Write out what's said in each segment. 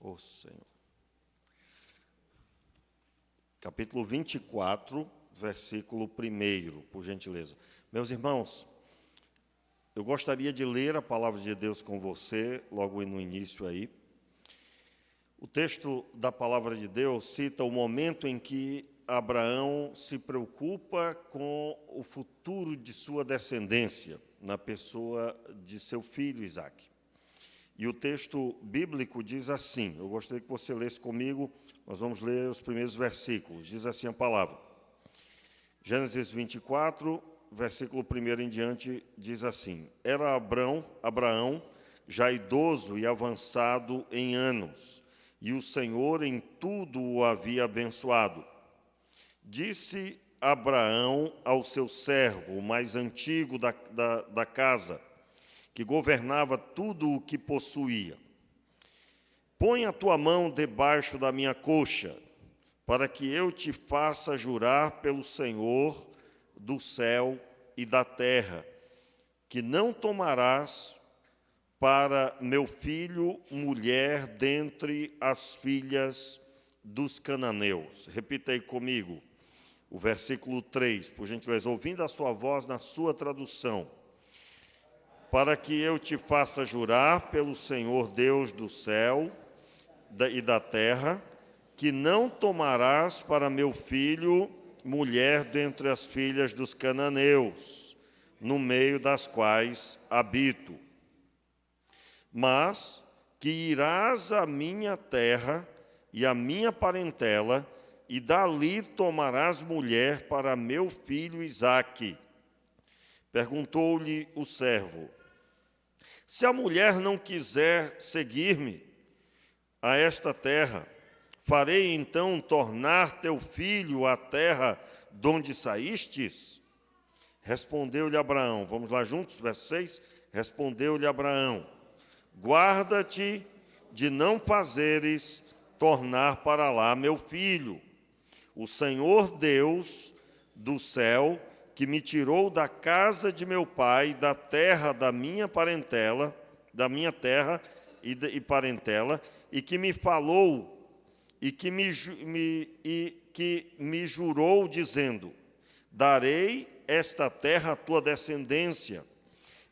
Ô Senhor. Capítulo 24, versículo 1, por gentileza. Meus irmãos, eu gostaria de ler a palavra de Deus com você, logo no início aí. O texto da palavra de Deus cita o momento em que Abraão se preocupa com o futuro de sua descendência, na pessoa de seu filho Isaque. E o texto bíblico diz assim, eu gostaria que você lesse comigo, nós vamos ler os primeiros versículos, diz assim a palavra. Gênesis 24, versículo 1 em diante, diz assim: Era Abraão já idoso e avançado em anos, e o Senhor em tudo o havia abençoado. Disse Abraão ao seu servo, o mais antigo da casa, que governava tudo o que possuía: Põe a tua mão debaixo da minha coxa, para que eu te faça jurar pelo Senhor do céu e da terra, que não tomarás para meu filho mulher dentre as filhas dos cananeus. Repita aí comigo o versículo 3, por gentileza, ouvindo a sua voz na sua tradução. Para que eu te faça jurar pelo Senhor Deus do céu e da terra, que não tomarás para meu filho mulher dentre as filhas dos cananeus, no meio das quais habito. Mas que irás à minha terra e à minha parentela, e dali tomarás mulher para meu filho Isaque. Perguntou-lhe o servo: Se a mulher não quiser seguir-me a esta terra, farei então tornar teu filho à terra de onde saístes? Respondeu-lhe Abraão, vamos lá juntos, verso 6, respondeu-lhe Abraão: Guarda-te de não fazeres tornar para lá meu filho. O Senhor Deus do céu, que me tirou da casa de meu pai, da terra da minha parentela, da minha terra e parentela, e que me falou, e que me jurou, dizendo: Darei esta terra à tua descendência.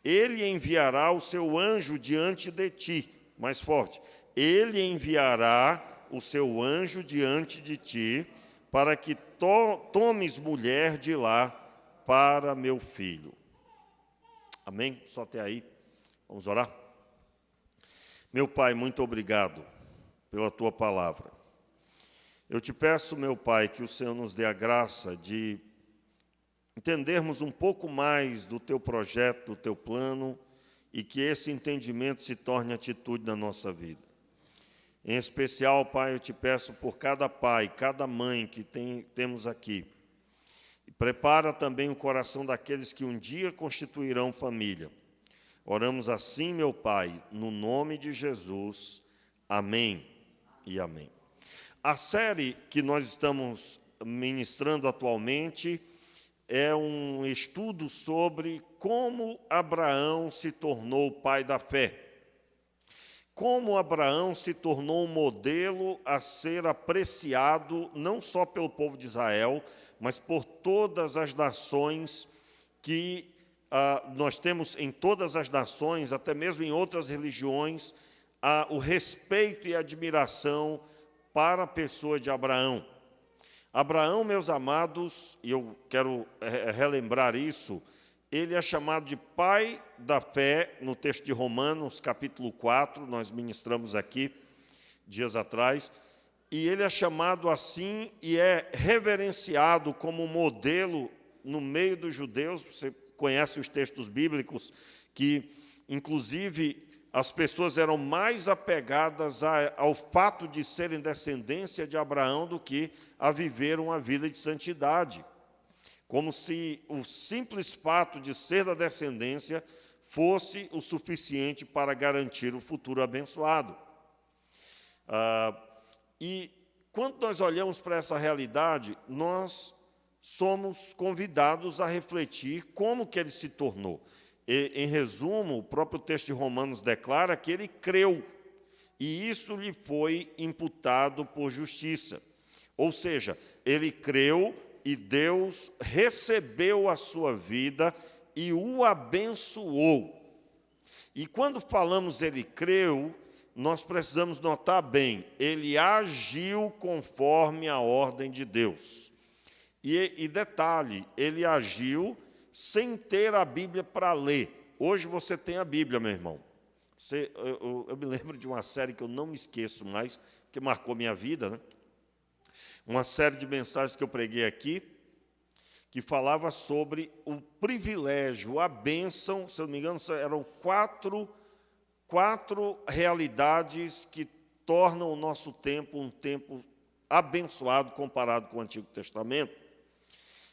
Ele enviará o seu anjo diante de ti. Mais forte. Ele enviará o seu anjo diante de ti, para que tomes mulher de lá para meu filho. Amém? Só até aí. Vamos orar? Meu Pai, muito obrigado pela tua palavra. Eu te peço, meu Pai, que o Senhor nos dê a graça de entendermos um pouco mais do teu projeto, do teu plano, e que esse entendimento se torne atitude na nossa vida. Em especial, Pai, eu te peço por cada pai, cada mãe que temos aqui. E prepara também o coração daqueles que um dia constituirão família. Oramos assim, meu Pai, no nome de Jesus. Amém e amém. A série que nós estamos ministrando atualmente é um estudo sobre como Abraão se tornou pai da fé. Como Abraão se tornou um modelo a ser apreciado não só pelo povo de Israel, mas por todas as nações que nós temos em todas as nações, até mesmo em outras religiões, o respeito e a admiração para a pessoa de Abraão. Abraão, meus amados, e eu quero relembrar isso, ele é chamado de pai da fé no texto de Romanos, capítulo 4, nós ministramos aqui dias atrás, e ele é chamado assim e é reverenciado como modelo no meio dos judeus. Você conhece os textos bíblicos que, inclusive, as pessoas eram mais apegadas ao fato de serem descendência de Abraão do que a viver uma vida de santidade. Como se o simples fato de ser da descendência fosse o suficiente para garantir o futuro abençoado. E quando nós olhamos para essa realidade, nós somos convidados a refletir como que ele se tornou. Em resumo, o próprio texto de Romanos declara que ele creu. e isso lhe foi imputado por justiça. Ou seja, ele creu e Deus recebeu a sua vida e o abençoou. E quando falamos ele creu, nós precisamos notar bem, ele agiu conforme a ordem de Deus. E detalhe, ele agiu sem ter a Bíblia para ler. Hoje você tem a Bíblia, meu irmão. Eu me lembro de uma série que eu não me esqueço mais, que marcou minha vida, né? Uma série de mensagens que eu preguei aqui, que falava sobre o privilégio, a bênção, se eu não me engano, eram quatro realidades que tornam o nosso tempo um tempo abençoado comparado com o Antigo Testamento.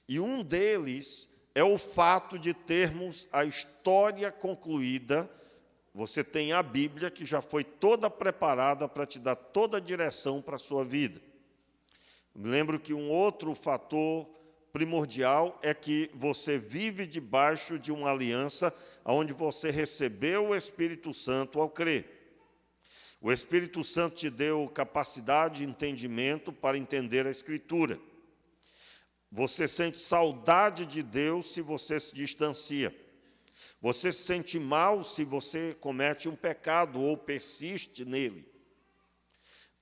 E um deles é o fato de termos a história concluída. Você tem a Bíblia, que já foi toda preparada para te dar toda a direção para a sua vida. Me lembro que um outro fator primordial é que você vive debaixo de uma aliança onde você recebeu o Espírito Santo ao crer. O Espírito Santo te deu capacidade e entendimento para entender a Escritura. Você sente saudade de Deus se você se distancia. Você se sente mal se você comete um pecado ou persiste nele.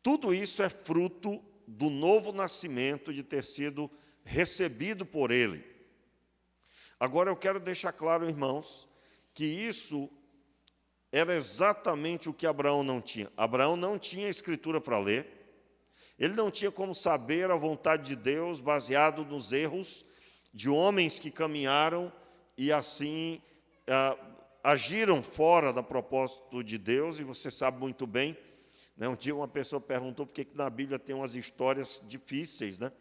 Tudo isso é fruto do novo nascimento, de ter sido recebido por ele. Agora eu quero deixar claro, irmãos, que isso era exatamente o que Abraão não tinha. Abraão não tinha escritura para ler, ele não tinha como saber a vontade de Deus baseado nos erros de homens que caminharam e assim agiram fora da propósito de Deus, e você sabe muito bem, né? Um dia uma pessoa perguntou por que na Bíblia tem umas histórias difíceis, né?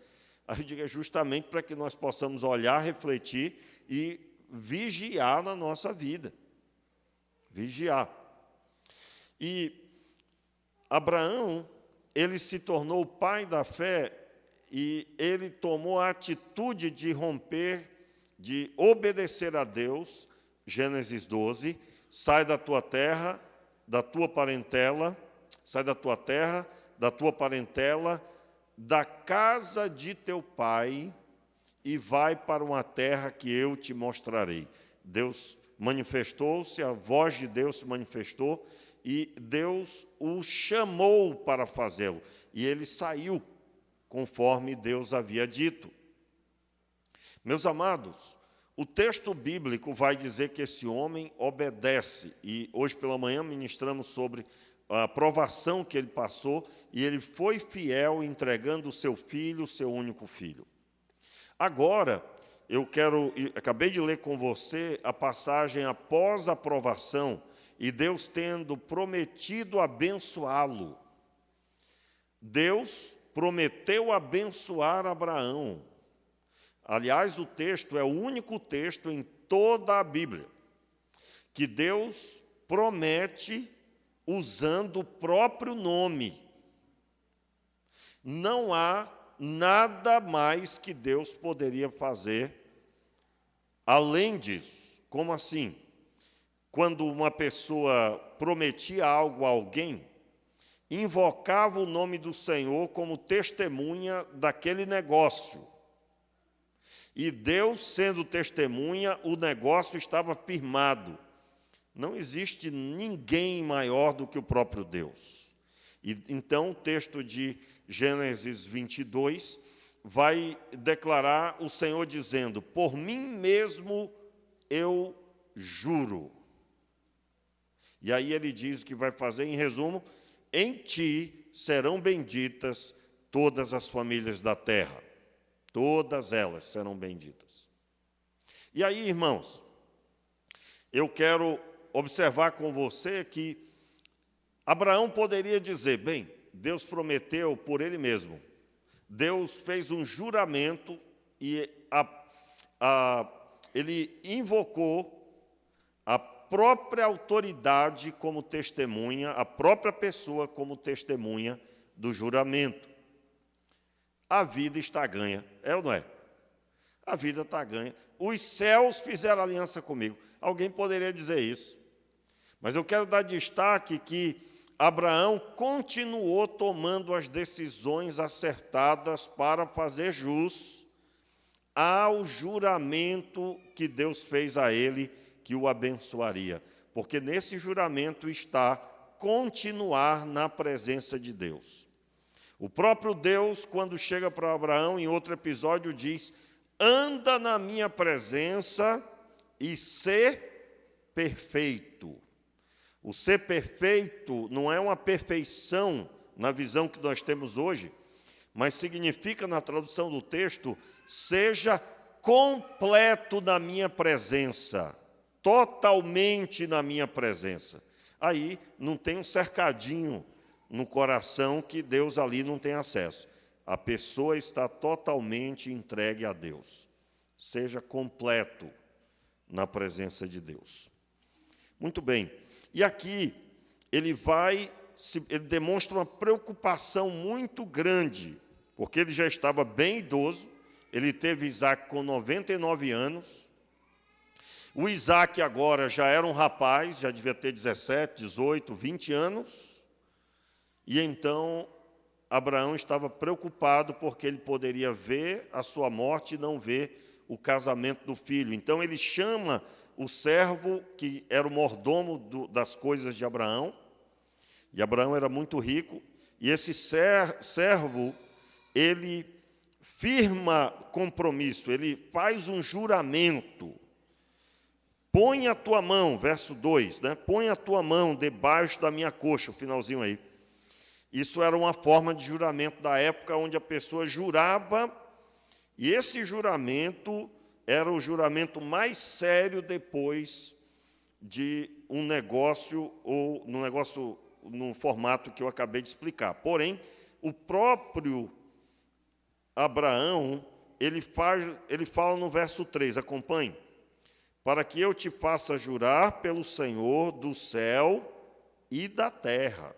Aí eu digo, é justamente para que nós possamos olhar, refletir e vigiar na nossa vida. Vigiar. E Abraão, ele se tornou o pai da fé e ele tomou a atitude de romper, de obedecer a Deus. Gênesis 12, sai da tua terra, da tua parentela, sai da tua terra, da tua parentela, da casa de teu pai, e vai para uma terra que eu te mostrarei. Deus manifestou-se, a voz de Deus se manifestou, e Deus o chamou para fazê-lo. E ele saiu, conforme Deus havia dito. Meus amados, o texto bíblico vai dizer que esse homem obedece. E hoje pela manhã ministramos sobre a provação que ele passou, e ele foi fiel entregando o seu filho, o seu único filho. Agora, acabei de ler com você a passagem após a provação, e Deus tendo prometido abençoá-lo. Deus prometeu abençoar Abraão. Aliás, o texto é o único texto em toda a Bíblia que Deus promete usando o próprio nome. Não há nada mais que Deus poderia fazer além disso. Como assim? Quando uma pessoa prometia algo a alguém, invocava o nome do Senhor como testemunha daquele negócio. E Deus, sendo testemunha, o negócio estava firmado. Não existe ninguém maior do que o próprio Deus. E então o texto de Gênesis 22 vai declarar o Senhor dizendo: por mim mesmo eu juro. E aí ele diz o que vai fazer, em resumo: em ti serão benditas todas as famílias da terra. Todas elas serão benditas. E aí, irmãos, eu quero observar com você que Abraão poderia dizer, bem, Deus prometeu por ele mesmo. Deus fez um juramento e ele invocou a própria autoridade como testemunha, a própria pessoa como testemunha do juramento. A vida está ganha, é ou não é? A vida está ganha. Os céus fizeram aliança comigo. Alguém poderia dizer isso. Mas eu quero dar destaque que Abraão continuou tomando as decisões acertadas para fazer jus ao juramento que Deus fez a ele, que o abençoaria. Porque nesse juramento está continuar na presença de Deus. O próprio Deus, quando chega para Abraão, em outro episódio, diz: anda na minha presença e ser perfeito. O ser perfeito não é uma perfeição na visão que nós temos hoje, mas significa, na tradução do texto, seja completo na minha presença, totalmente na minha presença. Aí não tem um cercadinho no coração que Deus ali não tem acesso. A pessoa está totalmente entregue a Deus. Seja completo na presença de Deus. Muito bem. E aqui ele demonstra uma preocupação muito grande, porque ele já estava bem idoso, ele teve Isaac com 99 anos. O Isaac agora já era um rapaz, já devia ter 17, 18, 20 anos. E então Abraão estava preocupado porque ele poderia ver a sua morte e não ver o casamento do filho. Então ele chama o servo, que era o mordomo das coisas de Abraão, e Abraão era muito rico, e esse servo, ele firma compromisso, ele faz um juramento. Põe a tua mão, verso 2, né? Põe a tua mão debaixo da minha coxa, o finalzinho aí. Isso era uma forma de juramento da época, onde a pessoa jurava, e esse juramento era o juramento mais sério depois de um negócio, ou no negócio no formato que eu acabei de explicar. Porém, o próprio Abraão, ele fala no verso 3, acompanhe: para que eu te faça jurar pelo Senhor do céu e da terra.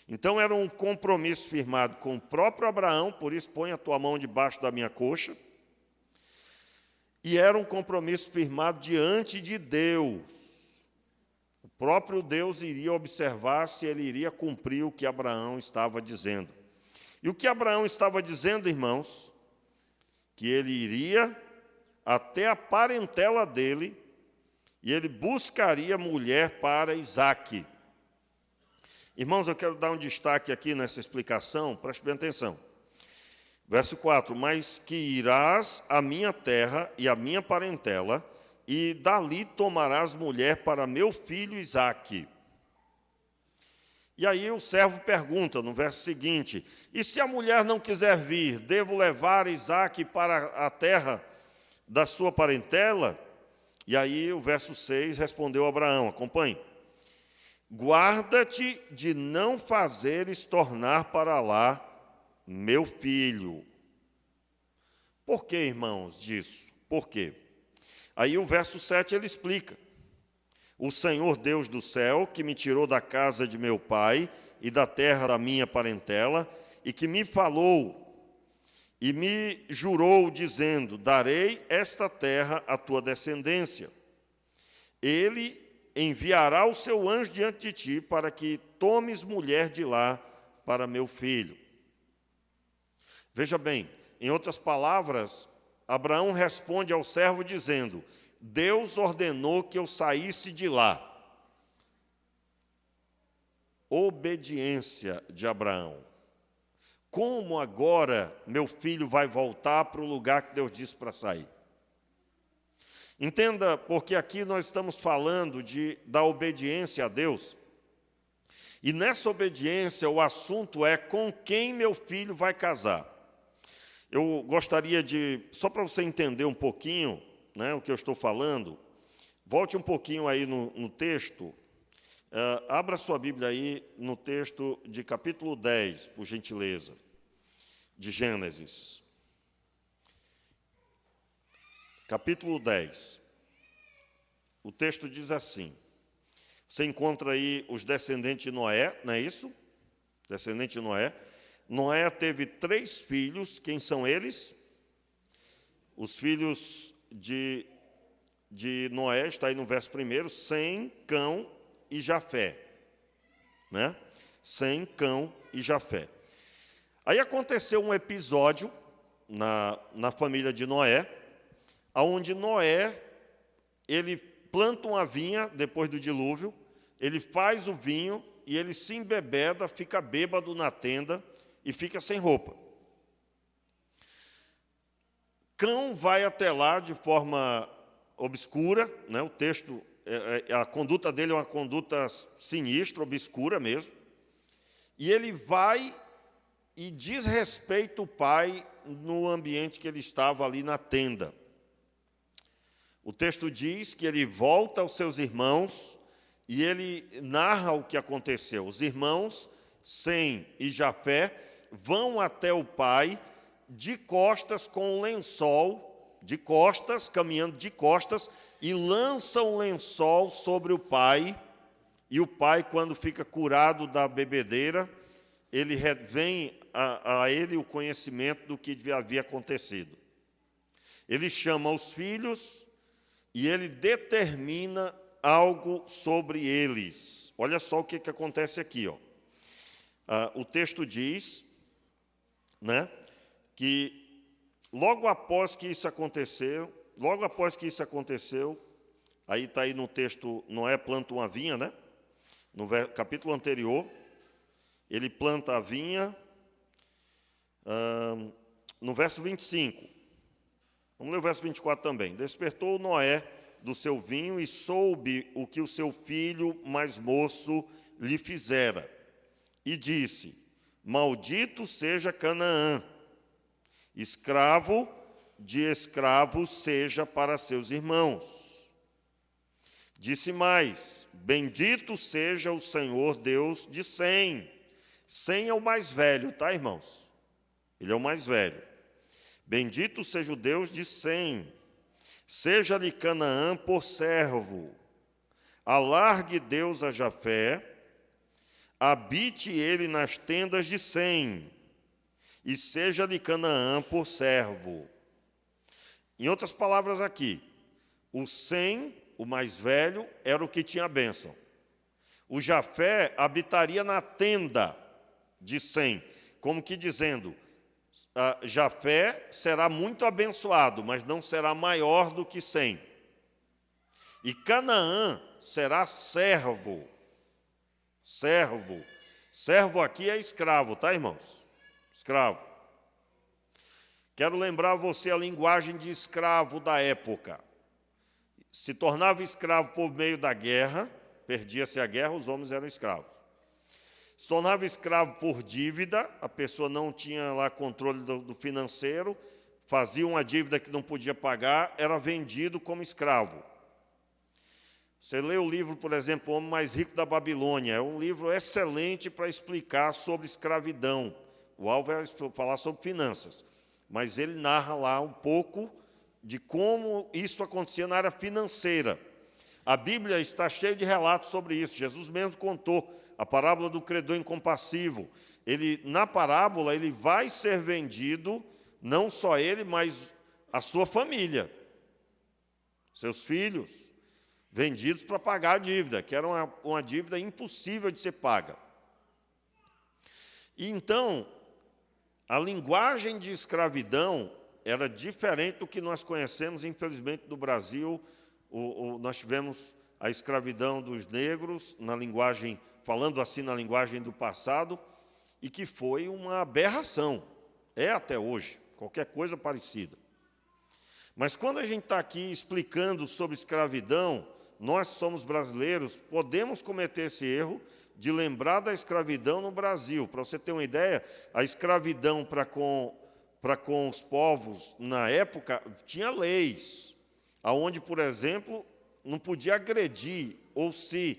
Então, era um compromisso firmado com o próprio Abraão, por isso, põe a tua mão debaixo da minha coxa. E era um compromisso firmado diante de Deus. O próprio Deus iria observar se ele iria cumprir o que Abraão estava dizendo. E o que Abraão estava dizendo, irmãos, que ele iria até a parentela dele, e ele buscaria mulher para Isaque. Irmãos, eu quero dar um destaque aqui nessa explicação, preste bem atenção. Verso 4, mas que irás à minha terra e à minha parentela, e dali tomarás mulher para meu filho Isaque. E aí o servo pergunta, no verso seguinte: e se a mulher não quiser vir, devo levar Isaque para a terra da sua parentela? E aí o verso 6 respondeu Abraão, acompanhe: guarda-te de não fazeres tornar para lá meu filho. Por que, irmãos, disso? Por quê? Aí o verso 7 ele explica: o Senhor Deus do céu, que me tirou da casa de meu pai e da terra da minha parentela, e que me falou e me jurou, dizendo: darei esta terra à tua descendência. Ele enviará o seu anjo diante de ti, para que tomes mulher de lá para meu filho. Veja bem, em outras palavras, Abraão responde ao servo dizendo: Deus ordenou que eu saísse de lá. Obediência de Abraão. Como agora meu filho vai voltar para o lugar que Deus disse para sair? Entenda, porque aqui nós estamos falando da obediência a Deus. E nessa obediência, o assunto é com quem meu filho vai casar. Eu gostaria só para você entender um pouquinho, né, o que eu estou falando, volte um pouquinho aí no texto, abra sua Bíblia aí no texto de capítulo 10, por gentileza, de Gênesis. Capítulo 10. O texto diz assim, você encontra aí os descendentes de Noé, não é isso? Descendente de Noé. Noé teve 3 filhos, quem são eles? Os filhos de Noé, está aí no verso 1, Sem, Cão e Jafé. Né? Sem, Cão e Jafé. Aí aconteceu um episódio na família de Noé, onde Noé, ele planta uma vinha depois do dilúvio, ele faz o vinho e ele se embebeda, fica bêbado na tenda e fica sem roupa. Cão vai até lá de forma obscura, né? O texto, a conduta dele é uma conduta sinistra, obscura mesmo, e ele vai e desrespeita o pai no ambiente que ele estava ali na tenda. O texto diz que ele volta aos seus irmãos e ele narra o que aconteceu. Os irmãos, Sem e Jafé, vão até o pai de costas com um lençol, de costas, caminhando de costas, e lançam o lençol sobre o pai. E o pai, quando fica curado da bebedeira, ele vem a ele o conhecimento do que havia acontecido. Ele chama os filhos e ele determina algo sobre eles. Olha só o que acontece aqui. O texto diz, né, que logo após que isso aconteceu, aí está aí no texto, Noé planta uma vinha, né? No capítulo anterior, ele planta a vinha, no verso 25. Vamos ler o verso 24 também. Despertou Noé do seu vinho e soube o que o seu filho mais moço lhe fizera. E disse: Maldito seja Canaã, escravo de escravos seja para seus irmãos. Disse mais: Bendito seja o Senhor Deus de Sem. Sem é o mais velho, tá, irmãos? Ele é o mais velho. Bendito seja o Deus de Sem. Seja-lhe Canaã por servo. Alargue Deus a Jafé. Habite ele nas tendas de Sem. E seja-lhe Canaã por servo. Em outras palavras aqui, o Sem, o mais velho, era o que tinha a bênção. O Jafé habitaria na tenda de Sem, como que dizendo, Jafé será muito abençoado, mas não será maior do que Sem. E Canaã será servo. Servo. Servo aqui é escravo, tá, irmãos? Escravo. Quero lembrar você a linguagem de escravo da época. Se tornava escravo por meio da guerra, perdia-se a guerra, os homens eram escravos. Se tornava escravo por dívida, a pessoa não tinha lá controle do financeiro, fazia uma dívida que não podia pagar, era vendido como escravo. Você lê o livro, por exemplo, O Homem Mais Rico da Babilônia, é um livro excelente para explicar sobre escravidão. O alvo é falar sobre finanças, mas ele narra lá um pouco de como isso acontecia na área financeira. A Bíblia está cheia de relatos sobre isso. Jesus mesmo contou a parábola do credor incompassivo. Na parábola, ele vai ser vendido, não só ele, mas a sua família, seus filhos, vendidos para pagar a dívida, que era uma dívida impossível de ser paga. E então, a linguagem de escravidão era diferente do que nós conhecemos, infelizmente, no Brasil. Nós tivemos a escravidão dos negros, falando assim na linguagem do passado, e que foi uma aberração. É até hoje, qualquer coisa parecida. Mas quando a gente está aqui explicando sobre escravidão, nós somos brasileiros, podemos cometer esse erro de lembrar da escravidão no Brasil. Para você ter uma ideia, a escravidão para com os povos, na época, tinha leis, onde, por exemplo, não podia agredir, ou se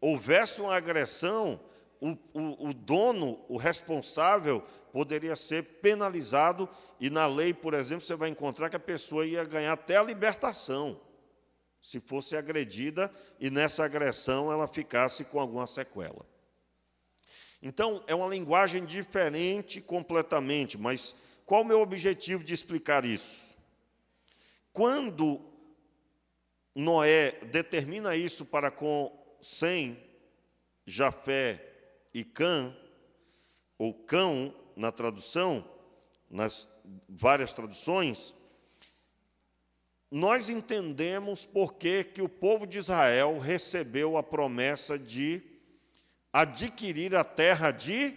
houvesse uma agressão, o dono, o responsável, poderia ser penalizado, e na lei, por exemplo, você vai encontrar que a pessoa ia ganhar até a libertação, se fosse agredida, e nessa agressão ela ficasse com alguma sequela. Então, é uma linguagem diferente completamente, mas qual o meu objetivo de explicar isso? Quando Noé determina isso para com Sem, Jafé e Cã, ou Cão, na tradução, nas várias traduções, nós entendemos por que o povo de Israel recebeu a promessa de adquirir a terra de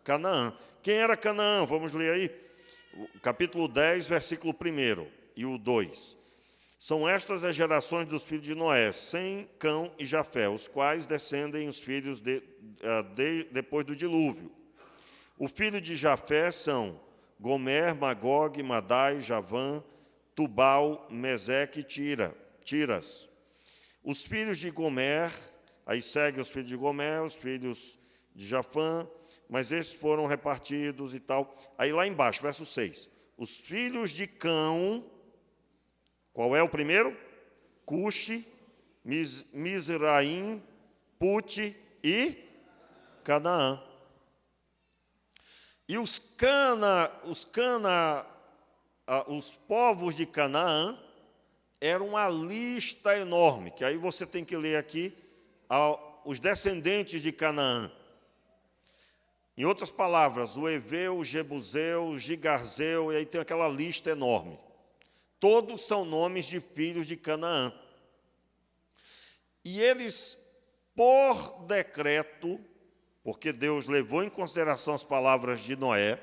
Canaã. Quem era Canaã? Vamos ler aí. O capítulo 10, versículo 1 e o 2. São estas as gerações dos filhos de Noé, Sem, Cão e Jafé, os quais descendem os filhos depois do dilúvio. O filho de Jafé são Gomer, Magog, Madai, Javã, Tubal, Meseque e Tiras. Os filhos de Gomer, aí segue os filhos de Gomer, os filhos de Jafã, mas esses foram repartidos e tal. Aí lá embaixo, verso 6. Os filhos de Cão, qual é o primeiro? Cuxi, Mizraim, Pute e Canaã. E os povos de Canaã eram uma lista enorme, que aí você tem que ler aqui os descendentes de Canaã. Em outras palavras, o Eveu, o Jebuseu, o Gigarzeu, e aí tem aquela lista enorme. Todos são nomes de filhos de Canaã. E eles, por decreto, porque Deus levou em consideração as palavras de Noé,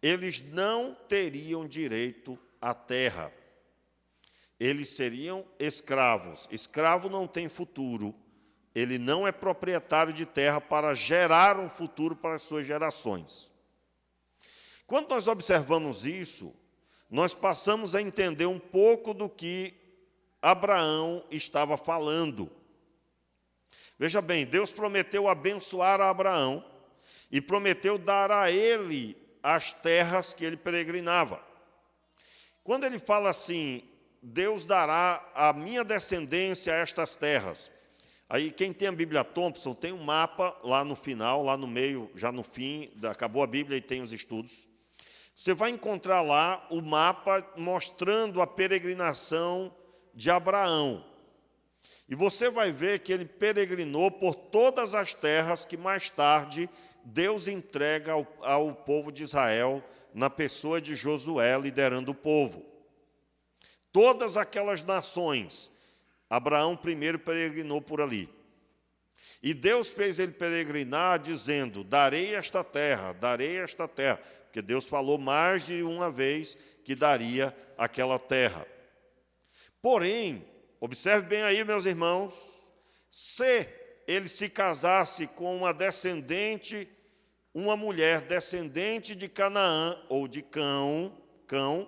eles não teriam direito à terra. Eles seriam escravos. Escravo não tem futuro. Ele não é proprietário de terra para gerar um futuro para as suas gerações. Quando nós observamos isso, nós passamos a entender um pouco do que Abraão estava falando. Veja bem, Deus prometeu abençoar a Abraão e prometeu dar a ele as terras que ele peregrinava. Quando ele fala assim, Deus dará à minha descendência estas terras. Aí quem tem a Bíblia Thompson tem um mapa lá no final, lá no meio, já no fim, acabou a Bíblia e tem os estudos. Você vai encontrar lá o mapa mostrando a peregrinação de Abraão. E você vai ver que ele peregrinou por todas as terras que mais tarde Deus entrega ao povo de Israel, na pessoa de Josué liderando o povo. Todas aquelas nações, Abraão primeiro peregrinou por ali. E Deus fez ele peregrinar dizendo, darei esta terra, porque Deus falou mais de uma vez que daria aquela terra. Porém, observe bem aí, meus irmãos, se ele se casasse com uma descendente, uma mulher descendente de Canaã, ou de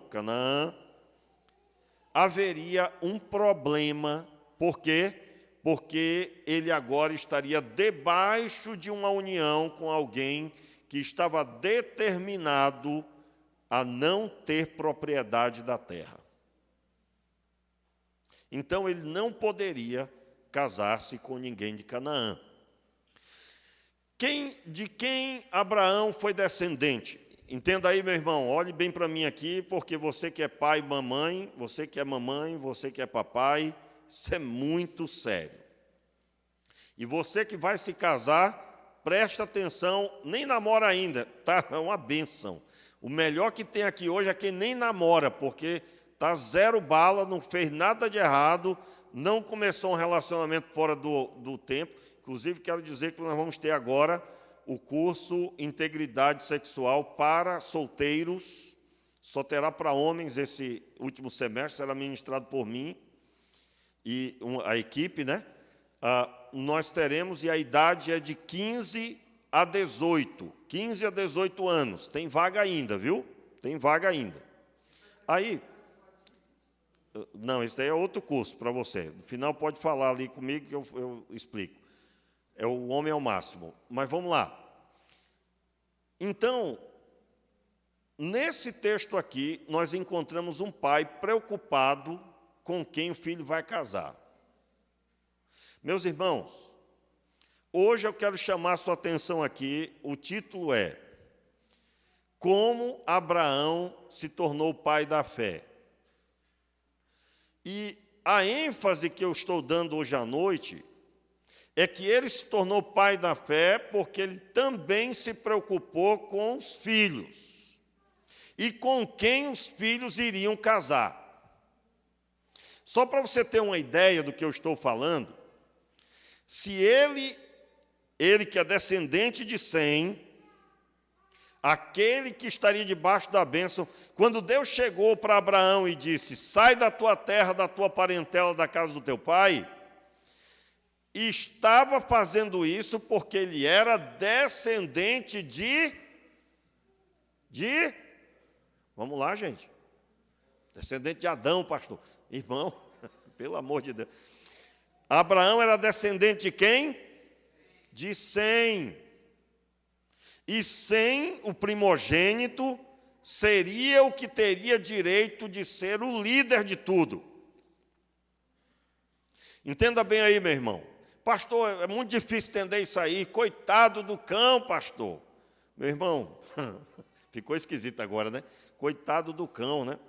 Canaã, haveria um problema. Por quê? Porque ele agora estaria debaixo de uma união com alguém que estava determinado a não ter propriedade da terra. Então, ele não poderia casar-se com ninguém de Canaã. De quem Abraão foi descendente? Entenda aí, meu irmão, olhe bem para mim aqui, porque você que é pai e mamãe, você que é mamãe, você que é papai, isso é muito sério. E você que vai se casar, presta atenção, nem namora ainda, tá? É uma bênção. O melhor que tem aqui hoje é quem nem namora, porque está zero bala, não fez nada de errado, não começou um relacionamento fora do tempo. Inclusive, quero dizer que nós vamos ter agora o curso Integridade Sexual para solteiros. Só terá para homens esse último semestre, será ministrado por mim e a equipe, né? Nós teremos, e a idade é de 15 a 18. 15 a 18 anos. Tem vaga ainda, viu? Tem vaga ainda. Aí... Não, esse daí é outro curso para você. No final pode falar ali comigo que eu explico. É o homem ao máximo. Mas vamos lá. Então, nesse texto aqui, nós encontramos um pai preocupado com quem o filho vai casar. Meus irmãos, hoje eu quero chamar a sua atenção aqui, o título é Como Abraão se tornou pai da fé. E a ênfase que eu estou dando hoje à noite é que ele se tornou pai da fé porque ele também se preocupou com os filhos e com quem os filhos iriam casar. Só para você ter uma ideia do que eu estou falando, se ele que é descendente de Sem, aquele que estaria debaixo da bênção, quando Deus chegou para Abraão e disse: sai da tua terra, da tua parentela, da casa do teu pai, e estava fazendo isso porque ele era descendente de... Vamos lá, gente. Descendente de Adão, pastor. Irmão, pelo amor de Deus. Abraão era descendente de quem? De Sem. E Sem, o primogênito, seria o que teria direito de ser o líder de tudo. Entenda bem aí, meu irmão. Pastor, é muito difícil entender isso aí. Coitado do cão, pastor. Meu irmão, ficou esquisito agora, né? Coitado do cão, né?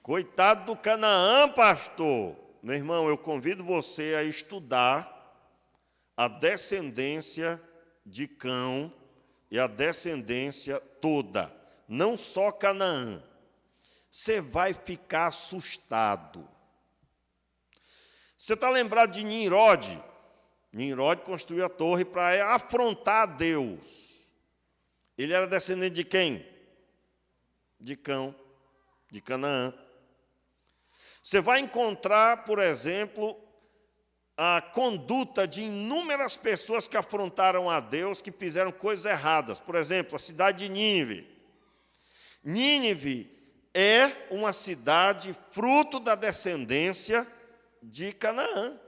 Coitado do Canaã, pastor. Meu irmão, eu convido você a estudar a descendência de Cão e a descendência toda, não só Canaã. Você vai ficar assustado. Você está lembrado de Nimrod? Nimrod construiu a torre para afrontar a Deus. Ele era descendente de quem? De Cão, de Canaã. Você vai encontrar, por exemplo, a conduta de inúmeras pessoas que afrontaram a Deus, que fizeram coisas erradas. Por exemplo, a cidade de Nínive. Nínive é uma cidade fruto da descendência de Canaã.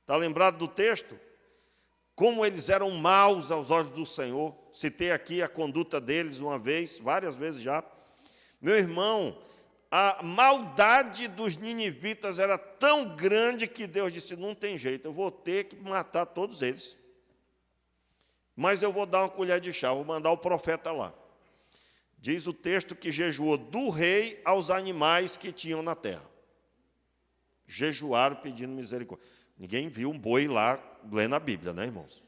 Está lembrado do texto? Como eles eram maus aos olhos do Senhor. Citei aqui a conduta deles uma vez, várias vezes já. Meu irmão, a maldade dos ninivitas era tão grande que Deus disse: não tem jeito, eu vou ter que matar todos eles. Mas eu vou dar uma colher de chá, vou mandar o profeta lá. Diz o texto que jejuou do rei aos animais que tinham na terra. Jejuaram pedindo misericórdia. Ninguém viu um boi lá lendo a Bíblia, né, irmãos?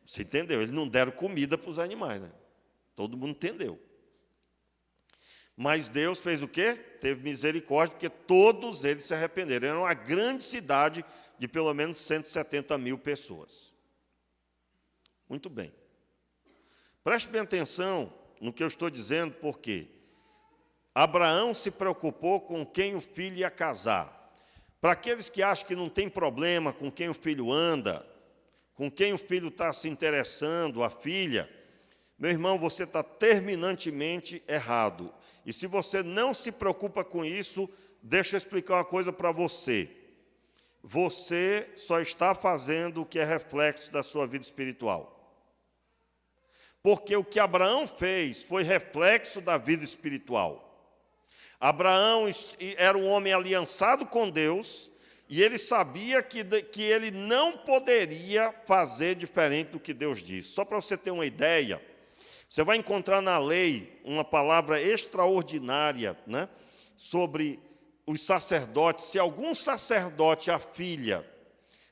Você entendeu? Eles não deram comida para os animais, né? Todo mundo entendeu. Mas Deus fez o quê? Teve misericórdia, porque todos eles se arrependeram. Era uma grande cidade de pelo menos 170 mil pessoas. Muito bem. Preste bem atenção no que eu estou dizendo, porque Abraão se preocupou com quem o filho ia casar. Para aqueles que acham que não tem problema com quem o filho anda, com quem o filho está se interessando, a filha, meu irmão, você está terminantemente errado. E se você não se preocupa com isso, deixa eu explicar uma coisa para você. Você só está fazendo o que é reflexo da sua vida espiritual. Porque o que Abraão fez foi reflexo da vida espiritual. Abraão era um homem aliançado com Deus, e ele sabia que ele não poderia fazer diferente do que Deus disse. Só para você ter uma ideia, você vai encontrar na lei uma palavra extraordinária, né, sobre os sacerdotes. Se algum sacerdote, a filha,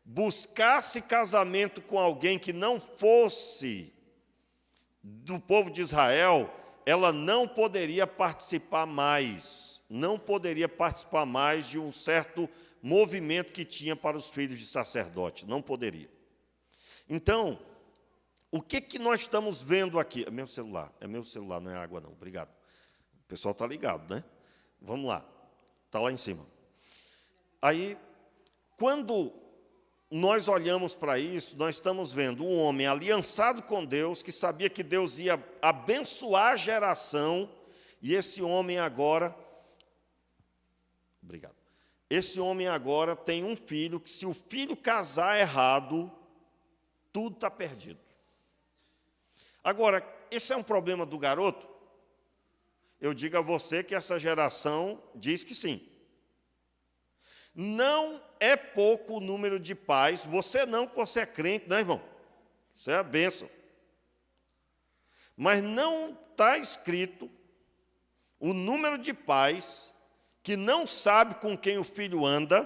buscasse casamento com alguém que não fosse do povo de Israel, ela não poderia participar mais. Não poderia participar mais de um certo movimento que tinha para os filhos de sacerdote. Não poderia. Então, o que nós estamos vendo aqui? É meu celular, não é água não, obrigado. O pessoal está ligado, né? Vamos lá, está lá em cima. Aí, quando nós olhamos para isso, nós estamos vendo um homem aliançado com Deus, que sabia que Deus ia abençoar a geração, e esse homem agora, obrigado, esse homem agora tem um filho, que se o filho casar errado, tudo está perdido. Agora, esse é um problema do garoto? Eu digo a você que essa geração diz que sim. Não é pouco o número de pais, você é crente, né, irmão? Você é a bênção. Mas não está escrito o número de pais que não sabe com quem o filho anda,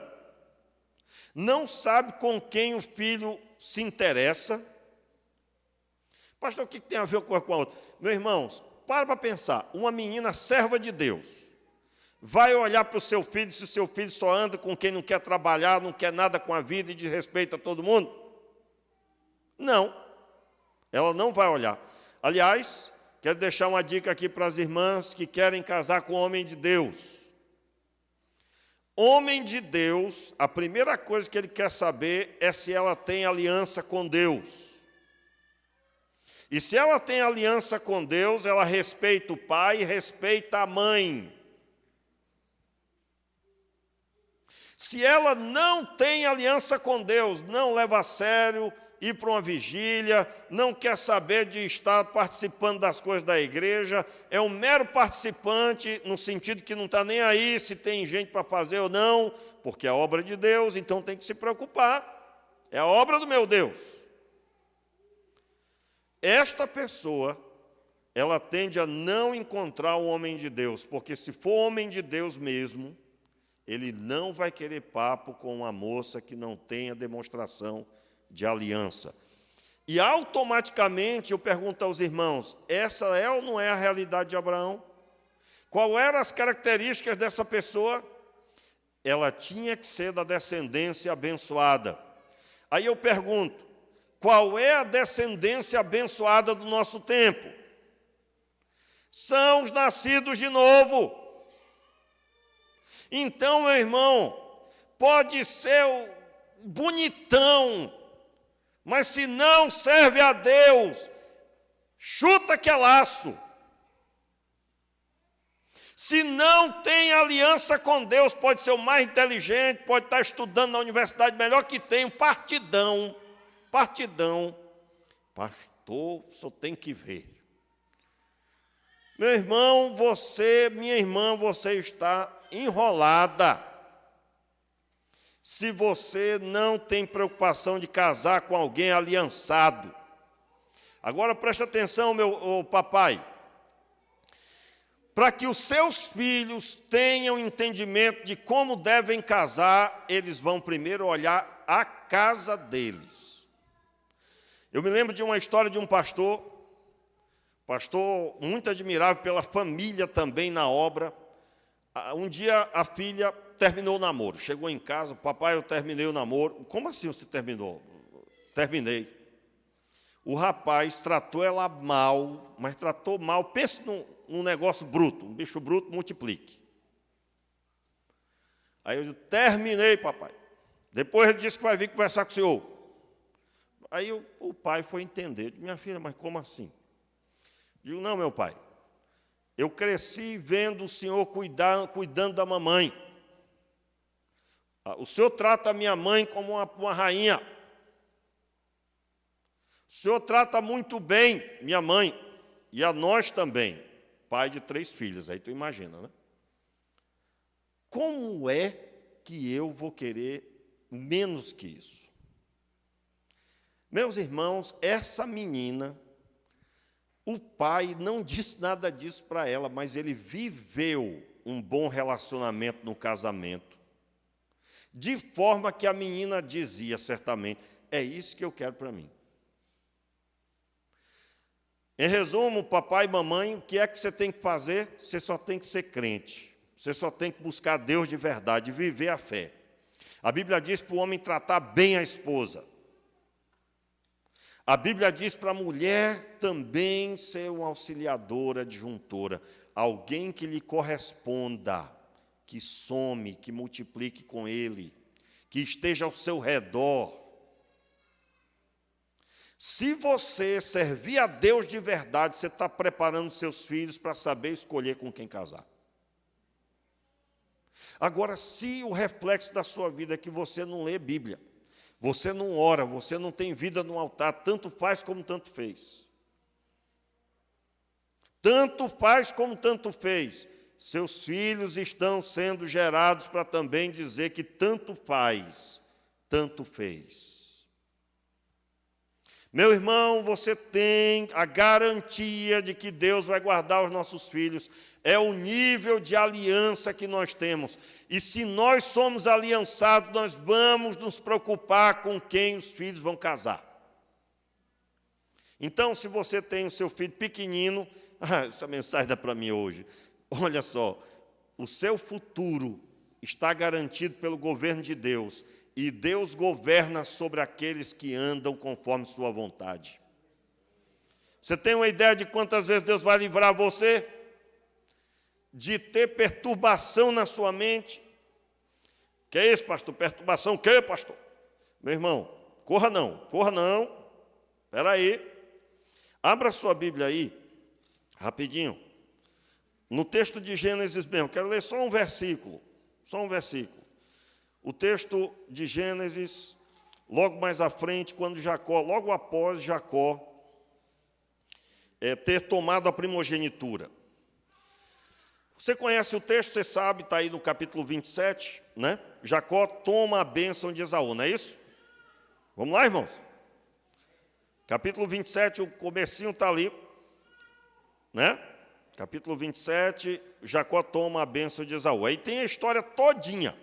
Não sabe com quem o filho se interessa. Pastor, o que tem a ver com a outra? Meus irmãos, para pensar. Uma menina serva de Deus vai olhar para o seu filho, se o seu filho só anda com quem não quer trabalhar, não quer nada com a vida e desrespeita todo mundo? Não, ela não vai olhar. Aliás, quero deixar uma dica aqui para as irmãs que querem casar com homem de Deus. Homem de Deus, a primeira coisa que ele quer saber é se ela tem aliança com Deus. E se ela tem aliança com Deus, ela respeita o pai e respeita a mãe. Se ela não tem aliança com Deus, não leva a sério ir para uma vigília, não quer saber de estar participando das coisas da igreja, é um mero participante, no sentido que não está nem aí se tem gente para fazer ou não, porque é a obra de Deus, então tem que se preocupar. É a obra do meu Deus. Esta pessoa, ela tende a não encontrar o homem de Deus, porque se for homem de Deus mesmo, ele não vai querer papo com uma moça que não tenha demonstração de aliança. E automaticamente eu pergunto aos irmãos, essa é ou não é a realidade de Abraão? Qual eram as características dessa pessoa? Ela tinha que ser da descendência abençoada. Aí eu pergunto, qual é a descendência abençoada do nosso tempo? São os nascidos de novo. Então, meu irmão, pode ser bonitão, mas se não serve a Deus, chuta que é laço. Se não tem aliança com Deus, pode ser o mais inteligente, pode estar estudando na universidade melhor que tem, partidão. Pastor, só tem que ver. Meu irmão, minha irmã, você está enrolada. Se você não tem preocupação de casar com alguém aliançado. Agora preste atenção, meu papai. Para que os seus filhos tenham entendimento de como devem casar, eles vão primeiro olhar a casa deles. Eu me lembro de uma história de um pastor muito admirável pela família também na obra. Um dia a filha terminou o namoro, chegou em casa, papai, eu terminei o namoro. Como assim você terminou? Terminei. O rapaz tratou ela mal, mas tratou mal. Pense num negócio bruto, um bicho bruto, multiplique. Aí eu disse, terminei, papai. Depois ele disse que vai vir conversar com o senhor. Aí o pai foi entender. Eu disse, minha filha, mas como assim? Digo, não, meu pai, eu cresci vendo o senhor cuidando da mamãe. O senhor trata a minha mãe como uma rainha. O senhor trata muito bem minha mãe, e a nós também, pai de 3 filhas, aí tu imagina, né? Como é que eu vou querer menos que isso? Meus irmãos, essa menina, o pai não disse nada disso para ela, mas ele viveu um bom relacionamento no casamento, de forma que a menina dizia certamente, é isso que eu quero para mim. Em resumo, papai e mamãe, o que é que você tem que fazer? Você só tem que ser crente, você só tem que buscar Deus de verdade, viver a fé. A Bíblia diz para o homem tratar bem a esposa. A Bíblia diz para a mulher também ser uma auxiliadora, adjuntora, alguém que lhe corresponda, que some, que multiplique com ele, que esteja ao seu redor. Se você servir a Deus de verdade, você está preparando seus filhos para saber escolher com quem casar. Agora, se o reflexo da sua vida é que você não lê Bíblia, você não ora, você não tem vida no altar, tanto faz como tanto fez. Tanto faz como tanto fez. Seus filhos estão sendo gerados para também dizer que tanto faz, tanto fez. Meu irmão, você tem a garantia de que Deus vai guardar os nossos filhos. É o nível de aliança que nós temos. E se nós somos aliançados, nós vamos nos preocupar com quem os filhos vão casar. Então, se você tem o seu filho pequenino, essa mensagem dá para mim hoje. Olha só, o seu futuro está garantido pelo governo de Deus. E Deus governa sobre aqueles que andam conforme sua vontade. Você tem uma ideia de quantas vezes Deus vai livrar você de ter perturbação na sua mente? Que é isso, pastor? Perturbação o quê, pastor? Meu irmão, corra não. Espera aí. Abra sua Bíblia aí, rapidinho. No texto de Gênesis mesmo, quero ler só um versículo. O texto de Gênesis, logo mais à frente, quando Jacó, logo após Jacó ter tomado a primogenitura. Você conhece o texto, você sabe, está aí no capítulo 27, né? Jacó toma a bênção de Esaú, não é isso? Vamos lá, irmãos? Capítulo 27, o comecinho está ali, né? Capítulo 27, Jacó toma a bênção de Esaú. Aí tem a história todinha.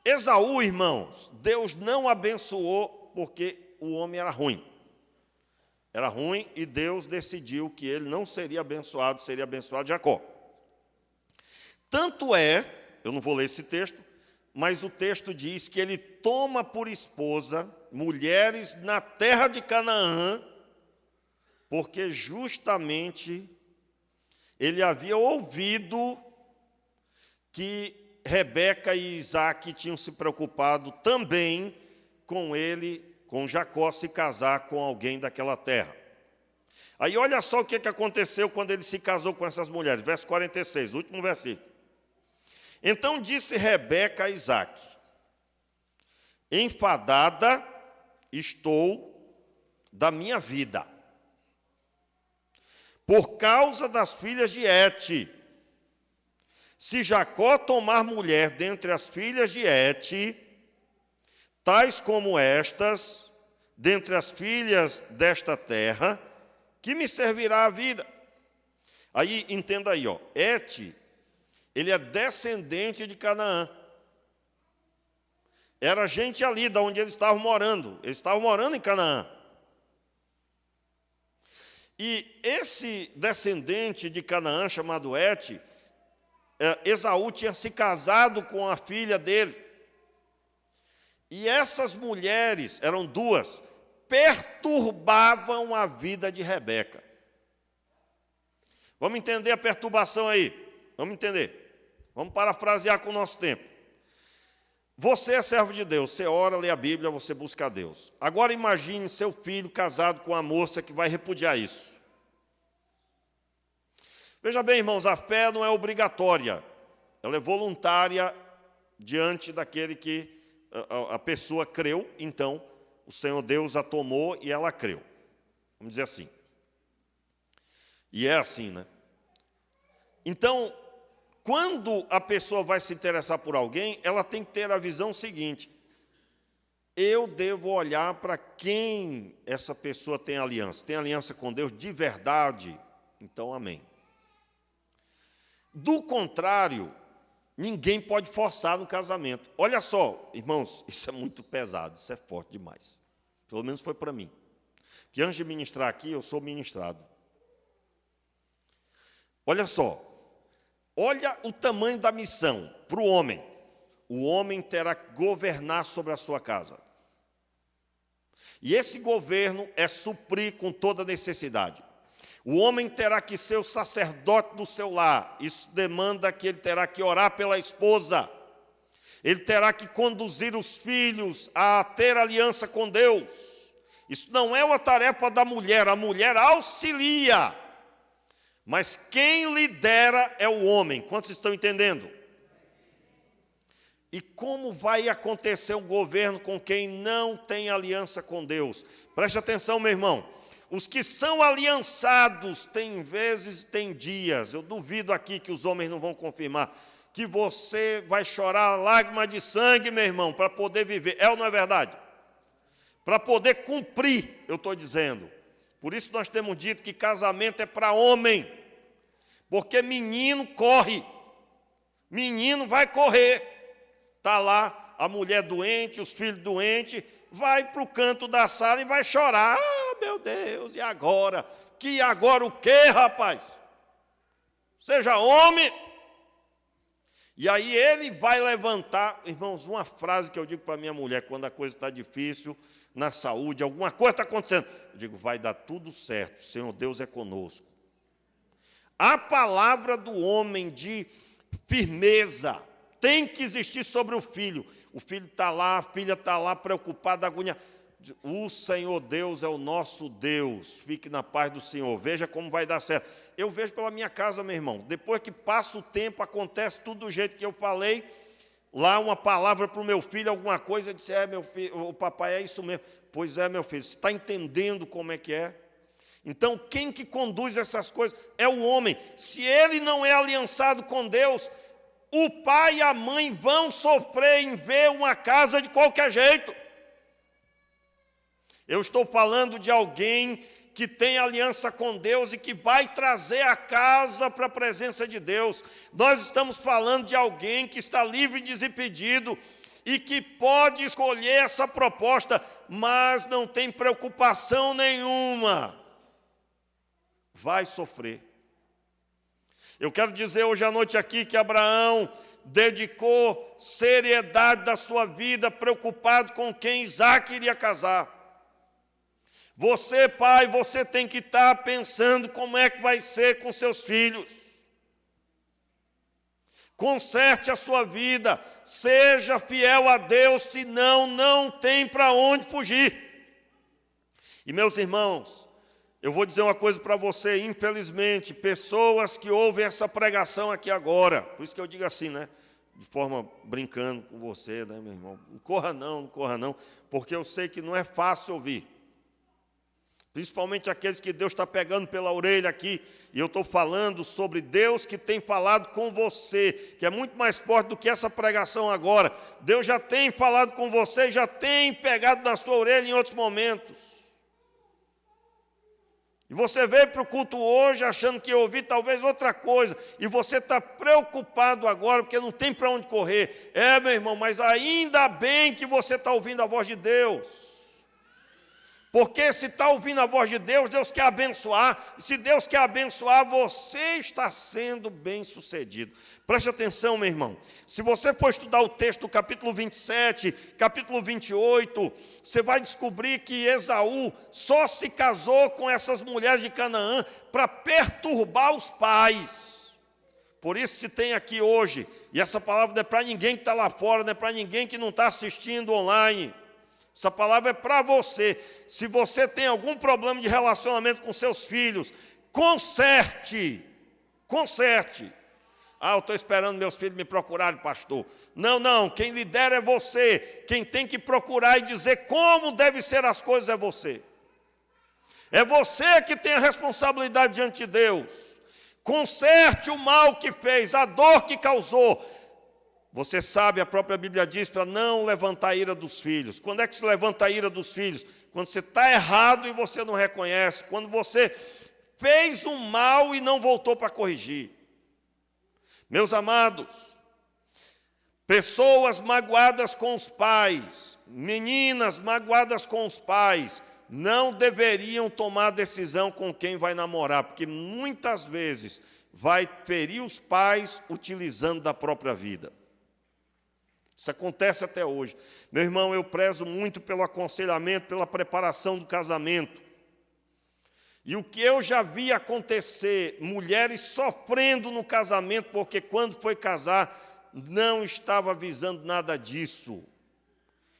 Esaú, irmãos, Deus não abençoou porque o homem era ruim. Era ruim e Deus decidiu que ele não seria abençoado Jacó. Tanto é, eu não vou ler esse texto, mas o texto diz que ele toma por esposa mulheres na terra de Canaã, porque justamente ele havia ouvido que Rebeca e Isaac tinham se preocupado também com ele, com Jacó, se casar com alguém daquela terra. Aí olha só o que aconteceu quando ele se casou com essas mulheres. Verso 46, último versículo. Então disse Rebeca a Isaac: enfadada estou da minha vida, por causa das filhas de Et. Se Jacó tomar mulher dentre as filhas de Et, tais como estas, dentre as filhas desta terra, que me servirá a vida? Aí, entenda aí, ó, Et, ele é descendente de Canaã. Era gente ali, de onde eles estavam morando. Eles estavam morando em Canaã. E esse descendente de Canaã, chamado Et, Esaú tinha se casado com a filha dele. E essas mulheres, eram duas, perturbavam a vida de Rebeca. Vamos entender a perturbação aí? Vamos entender. Vamos parafrasear com o nosso tempo. Você é servo de Deus, você ora, lê a Bíblia, você busca a Deus. Agora imagine seu filho casado com uma moça que vai repudiar isso. Veja bem, irmãos, a fé não é obrigatória, ela é voluntária diante daquele que a pessoa creu, então o Senhor Deus a tomou e ela creu. Vamos dizer assim. E é assim, né? Então, quando a pessoa vai se interessar por alguém, ela tem que ter a visão seguinte: eu devo olhar para quem essa pessoa tem aliança. Tem aliança com Deus de verdade? Então, amém. Do contrário, ninguém pode forçar no casamento. Olha só, irmãos, isso é muito pesado, isso é forte demais. Pelo menos foi para mim. Porque antes de ministrar aqui, eu sou ministrado. Olha só, olha o tamanho da missão para o homem. O homem terá que governar sobre a sua casa. E esse governo é suprir com toda necessidade. O homem terá que ser o sacerdote do seu lar. Isso demanda que ele terá que orar pela esposa. Ele terá que conduzir os filhos a ter aliança com Deus. Isso não é uma tarefa da mulher, a mulher auxilia. Mas quem lidera é o homem. Quantos estão entendendo? E como vai acontecer um governo com quem não tem aliança com Deus? Preste atenção, meu irmão. Os que são aliançados têm vezes, têm dias. Eu duvido aqui que os homens não vão confirmar que você vai chorar lágrima de sangue, meu irmão, para poder viver. É ou não é verdade? para poder cumprir, eu estou dizendo. Por isso nós temos dito que casamento é para homem, porque menino corre, menino vai correr. Está lá a mulher doente, os filhos doentes, vai para o canto da sala e vai chorar. Ah, meu Deus, e agora? Que agora o quê, rapaz? Seja homem. E aí ele vai levantar, irmãos, uma frase que eu digo para minha mulher, quando a coisa está difícil, na saúde, alguma coisa está acontecendo, eu digo, vai dar tudo certo, Senhor Deus é conosco. A palavra do homem de firmeza tem que existir sobre o filho está lá, a filha está lá, preocupada, agoniada. O Senhor Deus é o nosso Deus, fique na paz do Senhor, veja como vai dar certo. Eu vejo pela minha casa, meu irmão, depois que passa o tempo, acontece tudo do jeito que eu falei, lá uma palavra para o meu filho, alguma coisa, eu disse, meu filho, o papai, é isso mesmo. Pois é, meu filho, você está entendendo como é que é? Então, quem que conduz essas coisas é o homem. Se ele não é aliançado com Deus, o pai e a mãe vão sofrer em ver uma casa de qualquer jeito. Eu estou falando de alguém que tem aliança com Deus e que vai trazer a casa para a presença de Deus. Nós estamos falando de alguém que está livre e desimpedido e que pode escolher essa proposta, mas não tem preocupação nenhuma. Vai sofrer. Eu quero dizer hoje à noite aqui que Abraão dedicou seriedade da sua vida, preocupado com quem Isaque iria casar. Você, pai, você tem que estar pensando como é que vai ser com seus filhos. Conserte a sua vida, seja fiel a Deus, senão não tem para onde fugir. E meus irmãos, eu vou dizer uma coisa para você, infelizmente, pessoas que ouvem essa pregação aqui agora, por isso que eu digo assim, né? De forma brincando com você, né, meu irmão? Não corra não, porque eu sei que não é fácil ouvir. Principalmente aqueles que Deus está pegando pela orelha aqui, e eu estou falando sobre Deus que tem falado com você, que é muito mais forte do que essa pregação agora. Deus já tem falado com você, já tem pegado na sua orelha em outros momentos. E você veio para o culto hoje achando que ia ouvir talvez outra coisa, e você está preocupado agora porque não tem para onde correr. É, meu irmão, mas ainda bem que você está ouvindo a voz de Deus. Porque se está ouvindo a voz de Deus, Deus quer abençoar. E se Deus quer abençoar, você está sendo bem-sucedido. Preste atenção, meu irmão. Se você for estudar o texto do capítulo 27, capítulo 28, você vai descobrir que Esaú só se casou com essas mulheres de Canaã para perturbar os pais. Por isso se tem aqui hoje, e essa palavra não é para ninguém que está lá fora, não é para ninguém que não está assistindo online. Essa palavra é para você. Se você tem algum problema de relacionamento com seus filhos, conserte. Ah, eu estou esperando meus filhos me procurarem, pastor. Não, quem lidera é você. Quem tem que procurar e dizer como devem ser as coisas é você. É você que tem a responsabilidade diante de Deus. Conserte o mal que fez, a dor que causou. Você sabe, a própria Bíblia diz para não levantar a ira dos filhos. Quando é que se levanta a ira dos filhos? Quando você está errado e você não reconhece. Quando você fez um mal e não voltou para corrigir. Meus amados, pessoas magoadas com os pais, meninas magoadas com os pais, não deveriam tomar decisão com quem vai namorar, porque muitas vezes vai ferir os pais utilizando da própria vida. Isso acontece até hoje. Meu irmão, eu prezo muito pelo aconselhamento, pela preparação do casamento. E o que eu já vi acontecer, mulheres sofrendo no casamento, porque quando foi casar, não estava visando nada disso.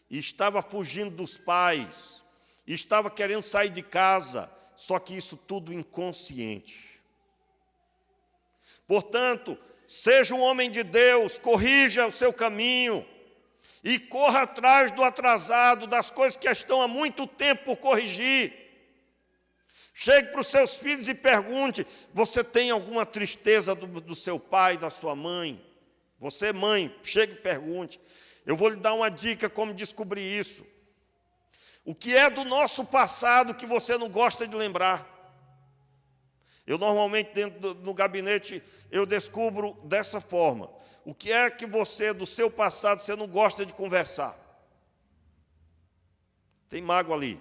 E estava fugindo dos pais. E estava querendo sair de casa. Só que isso tudo inconsciente. Portanto, seja um homem de Deus, corrija o seu caminho e corra atrás do atrasado, das coisas que estão há muito tempo por corrigir. Chegue para os seus filhos e pergunte, você tem alguma tristeza do seu pai, da sua mãe? Você, mãe, chegue e pergunte. Eu vou lhe dar uma dica como descobrir isso. O que é do nosso passado que você não gosta de lembrar? Eu normalmente, no gabinete, eu descubro dessa forma. O que é que você, do seu passado, você não gosta de conversar? Tem mágoa ali.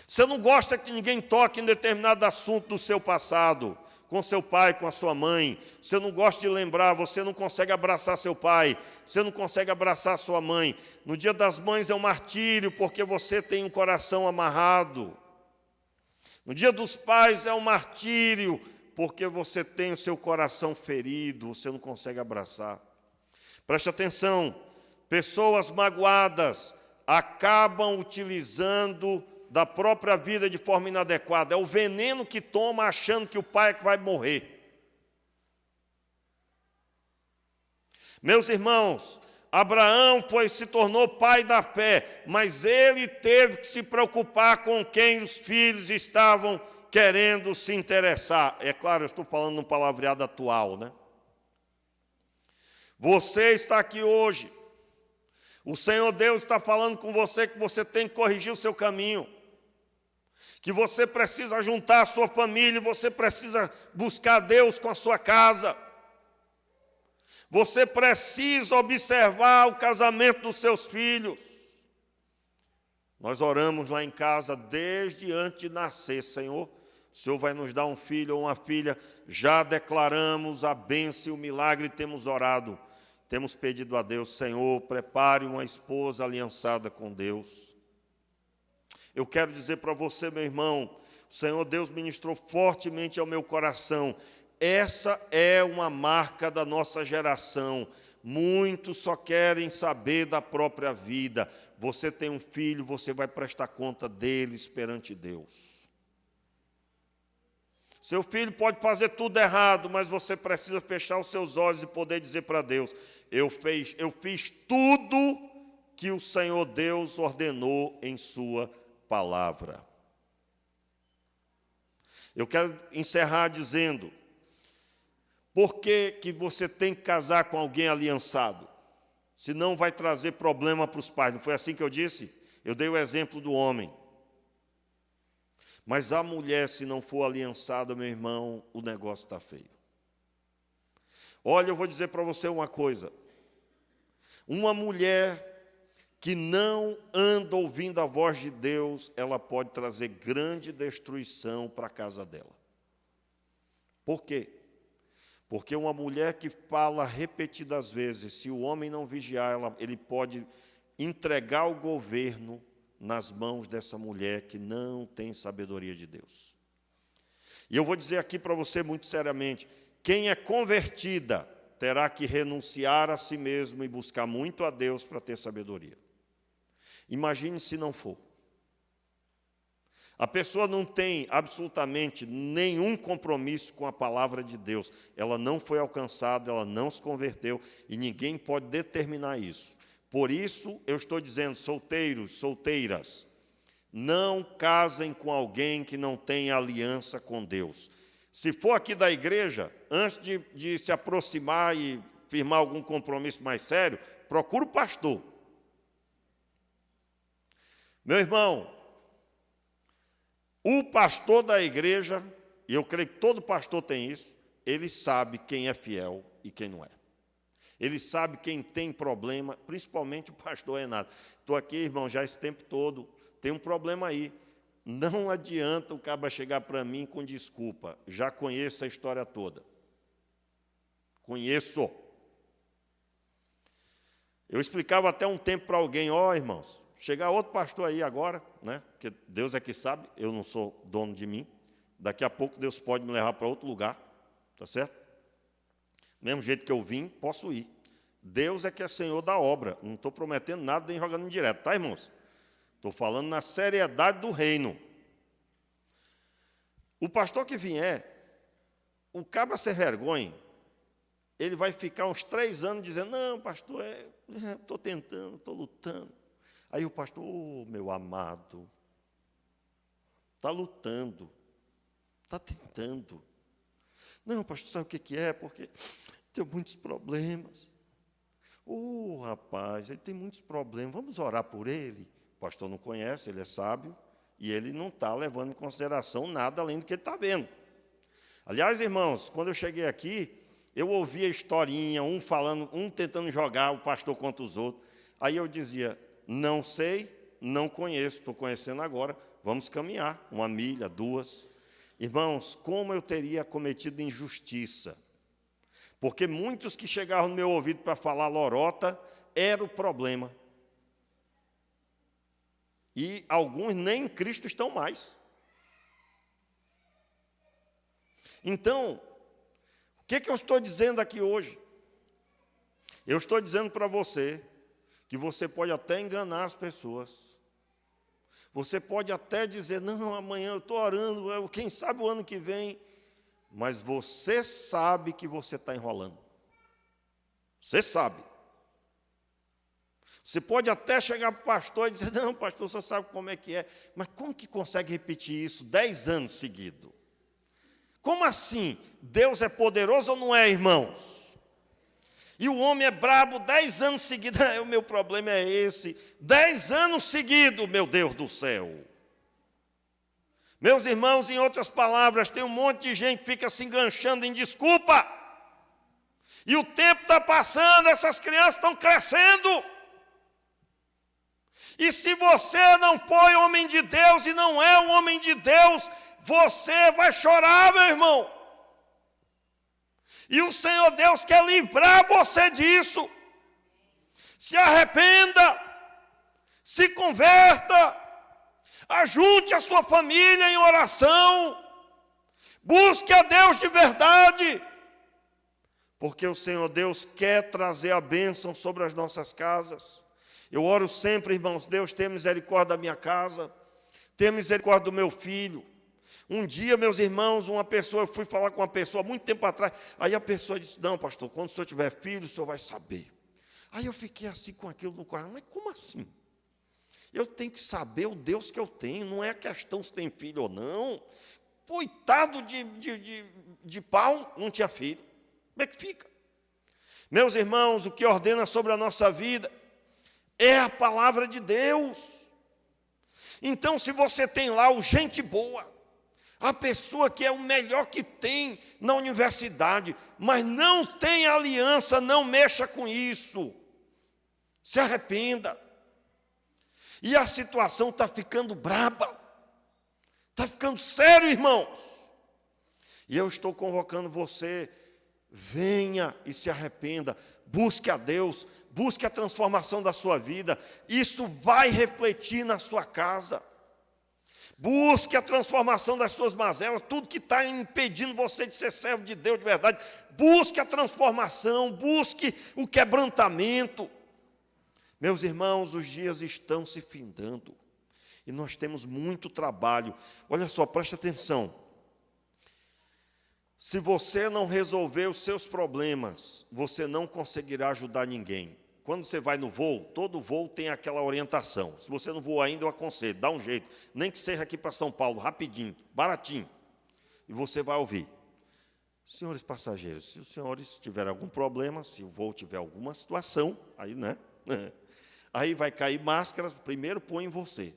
Você não gosta que ninguém toque em determinado assunto do seu passado, com seu pai, com a sua mãe. Você não gosta de lembrar, você não consegue abraçar seu pai, você não consegue abraçar sua mãe. No Dia das Mães é um martírio, porque você tem um coração amarrado. No Dia dos Pais é um martírio, porque você tem o seu coração ferido, você não consegue abraçar. Preste atenção, pessoas magoadas acabam utilizando da própria vida de forma inadequada. É o veneno que toma achando que o pai é que vai morrer. Meus irmãos, Abraão se tornou pai da fé, mas ele teve que se preocupar com quem os filhos estavam querendo se interessar. É claro, eu estou falando num palavreado atual, né? Você está aqui hoje. O Senhor Deus está falando com você que você tem que corrigir o seu caminho, que você precisa juntar a sua família, você precisa buscar Deus com a sua casa. Você precisa observar o casamento dos seus filhos. Nós oramos lá em casa desde antes de nascer, Senhor. O Senhor vai nos dar um filho ou uma filha. Já declaramos a bênção e o milagre, temos orado. Temos pedido a Deus, Senhor, prepare uma esposa aliançada com Deus. Eu quero dizer para você, meu irmão, o Senhor Deus ministrou fortemente ao meu coração. Essa é uma marca da nossa geração. Muitos só querem saber da própria vida. Você tem um filho, você vai prestar conta deles perante Deus. Seu filho pode fazer tudo errado, mas você precisa fechar os seus olhos e poder dizer para Deus, eu fiz tudo que o Senhor Deus ordenou em sua palavra. Eu quero encerrar dizendo, por que você tem que casar com alguém aliançado? Senão vai trazer problema para os pais. Não foi assim que eu disse? Eu dei o exemplo do homem. Mas a mulher, se não for aliançada, meu irmão, o negócio está feio. Olha, eu vou dizer para você uma coisa. Uma mulher que não anda ouvindo a voz de Deus, ela pode trazer grande destruição para a casa dela. Por quê? Porque uma mulher que fala repetidas vezes, se o homem não vigiar, ele pode entregar o governo nas mãos dessa mulher que não tem sabedoria de Deus. E eu vou dizer aqui para você muito seriamente, quem é convertida terá que renunciar a si mesmo e buscar muito a Deus para ter sabedoria. Imagine se não for. A pessoa não tem absolutamente nenhum compromisso com a palavra de Deus. Ela não foi alcançada, ela não se converteu e ninguém pode determinar isso. Por isso, eu estou dizendo, solteiros, solteiras, não casem com alguém que não tem aliança com Deus. Se for aqui da igreja, antes de se aproximar e firmar algum compromisso mais sério, procure o pastor. Meu irmão, o pastor da igreja, e eu creio que todo pastor tem isso, ele sabe quem é fiel e quem não é. Ele sabe quem tem problema, principalmente o pastor Renato. Estou aqui, irmão, já esse tempo todo, tem um problema aí. Não adianta o cara chegar para mim com desculpa. Já conheço a história toda. Conheço. Eu explicava até um tempo para alguém, irmãos, chegar outro pastor aí agora, né? Porque Deus é que sabe, eu não sou dono de mim. Daqui a pouco Deus pode me levar para outro lugar, tá certo? Mesmo jeito que eu vim, posso ir. Deus é que é Senhor da obra. Não estou prometendo nada nem jogando indireto, tá, irmãos? Estou falando na seriedade do reino. O pastor que vier, o cabra sem vergonha, ele vai ficar uns 3 anos dizendo, não, pastor, estou tentando, estou lutando. Aí o pastor, meu amado, está lutando, está tentando. Não, pastor, sabe o que é? Porque tem muitos problemas. Rapaz, ele tem muitos problemas, vamos orar por ele? O pastor não conhece, ele é sábio, e ele não está levando em consideração nada além do que ele está vendo. Aliás, irmãos, quando eu cheguei aqui, eu ouvi a historinha, um falando, um tentando jogar o pastor contra os outros. Aí eu dizia, não sei, não conheço, estou conhecendo agora, vamos caminhar, 1 milha, 2. Irmãos, como eu teria cometido injustiça, porque muitos que chegavam no meu ouvido para falar lorota, era o problema. E alguns nem em Cristo estão mais. Então, o que eu estou dizendo aqui hoje? Eu estou dizendo para você que você pode até enganar as pessoas. Você pode até dizer, não, amanhã eu estou orando, quem sabe o ano que vem. Mas você sabe que você está enrolando. Você sabe. Você pode até chegar para o pastor e dizer, não, pastor, você sabe como é que é. Mas como que consegue repetir isso 10 anos seguidos? Como assim? Deus é poderoso ou não é, irmãos? E o homem é brabo 10 anos seguidos. O meu problema é esse. 10 anos seguidos, meu Deus do céu. Meus irmãos, em outras palavras, tem um monte de gente que fica se enganchando em desculpa. E o tempo está passando, essas crianças estão crescendo. E se você não foi homem de Deus e não é um homem de Deus, você vai chorar, meu irmão. E o Senhor Deus quer livrar você disso. Se arrependa, se converta, ajunte a sua família em oração, busque a Deus de verdade, porque o Senhor Deus quer trazer a bênção sobre as nossas casas. Eu oro sempre, irmãos, Deus, tenha misericórdia da minha casa, tenha misericórdia do meu filho. Um dia, meus irmãos, eu fui falar com uma pessoa, muito tempo atrás, aí a pessoa disse, não, pastor, quando o senhor tiver filho, o senhor vai saber. Aí eu fiquei assim com aquilo no coração, mas como assim? Eu tenho que saber o Deus que eu tenho, não é a questão se tem filho ou não. Coitado de pau, não tinha filho. Como é que fica? Meus irmãos, o que ordena sobre a nossa vida é a palavra de Deus. Então, se você tem lá o gente boa, a pessoa que é o melhor que tem na universidade, mas não tem aliança, não mexa com isso. Se arrependa. E a situação está ficando braba. Está ficando sério, irmãos. E eu estou convocando você, venha e se arrependa. Busque a Deus, busque a transformação da sua vida. Isso vai refletir na sua casa. Busque a transformação das suas mazelas, tudo que está impedindo você de ser servo de Deus de verdade. Busque a transformação, busque o quebrantamento. Meus irmãos, os dias estão se findando e nós temos muito trabalho. Olha só, preste atenção. Se você não resolver os seus problemas, você não conseguirá ajudar ninguém. Quando você vai no voo, todo voo tem aquela orientação. Se você não voou ainda, eu aconselho, dá um jeito. Nem que seja aqui para São Paulo, rapidinho, baratinho. E você vai ouvir. Senhores passageiros, se os senhores tiverem algum problema, se o voo tiver alguma situação, aí, né? Aí vai cair máscaras, primeiro põe em você,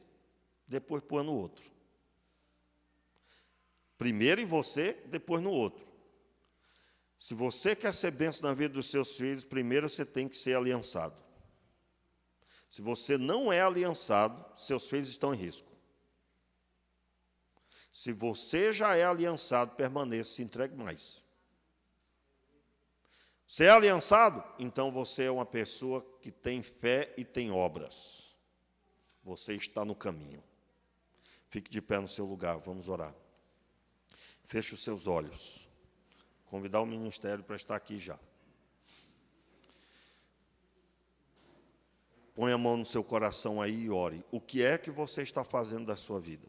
depois põe no outro. Primeiro em você, depois no outro. Se você quer ser bênção na vida dos seus filhos, primeiro você tem que ser aliançado. Se você não é aliançado, seus filhos estão em risco. Se você já é aliançado, permaneça, se entregue mais. Você é aliançado? Então você é uma pessoa que tem fé e tem obras. Você está no caminho. Fique de pé no seu lugar, vamos orar. Feche os seus olhos. Convidar o ministério para estar aqui já. Põe a mão no seu coração aí e ore. O que é que você está fazendo da sua vida?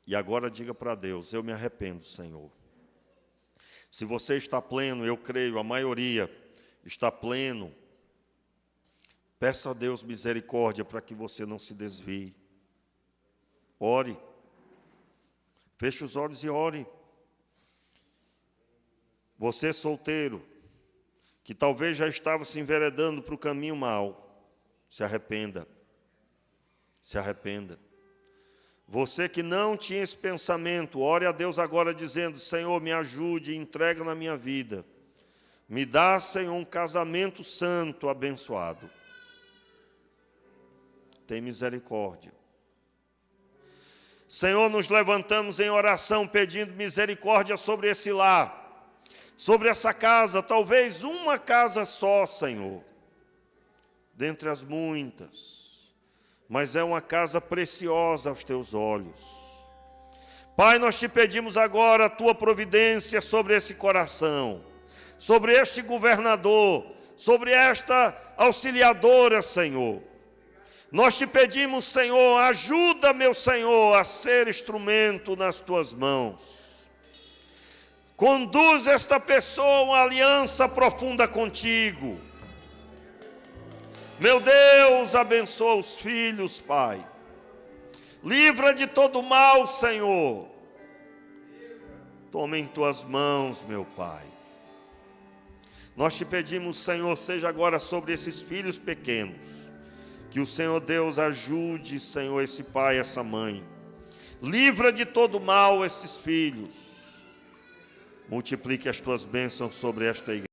E agora diga para Deus, eu me arrependo, Senhor. Se você está pleno, eu creio, a maioria está pleno. Peça a Deus misericórdia para que você não se desvie. Ore. Feche os olhos e ore. Você solteiro, que talvez já estava se enveredando para o caminho mau, se arrependa. Se arrependa. Você que não tinha esse pensamento, ore a Deus agora dizendo: Senhor, me ajude, entrega na minha vida. Me dá, Senhor, um casamento santo, abençoado. Tem misericórdia. Senhor, nos levantamos em oração pedindo misericórdia sobre esse lar, sobre essa casa, talvez uma casa só, Senhor, dentre as muitas, mas é uma casa preciosa aos teus olhos. Pai, nós te pedimos agora a tua providência sobre esse coração, sobre este governador, sobre esta auxiliadora, Senhor. Nós te pedimos, Senhor, ajuda, meu Senhor, a ser instrumento nas tuas mãos. Conduz esta pessoa a uma aliança profunda contigo. Meu Deus, abençoa os filhos, Pai. Livra de todo mal, Senhor. Toma em tuas mãos, meu Pai. Nós te pedimos, Senhor, seja agora sobre esses filhos pequenos. Que o Senhor Deus ajude, Senhor, esse pai, essa mãe. Livra de todo mal esses filhos. Multiplique as tuas bênçãos sobre esta igreja.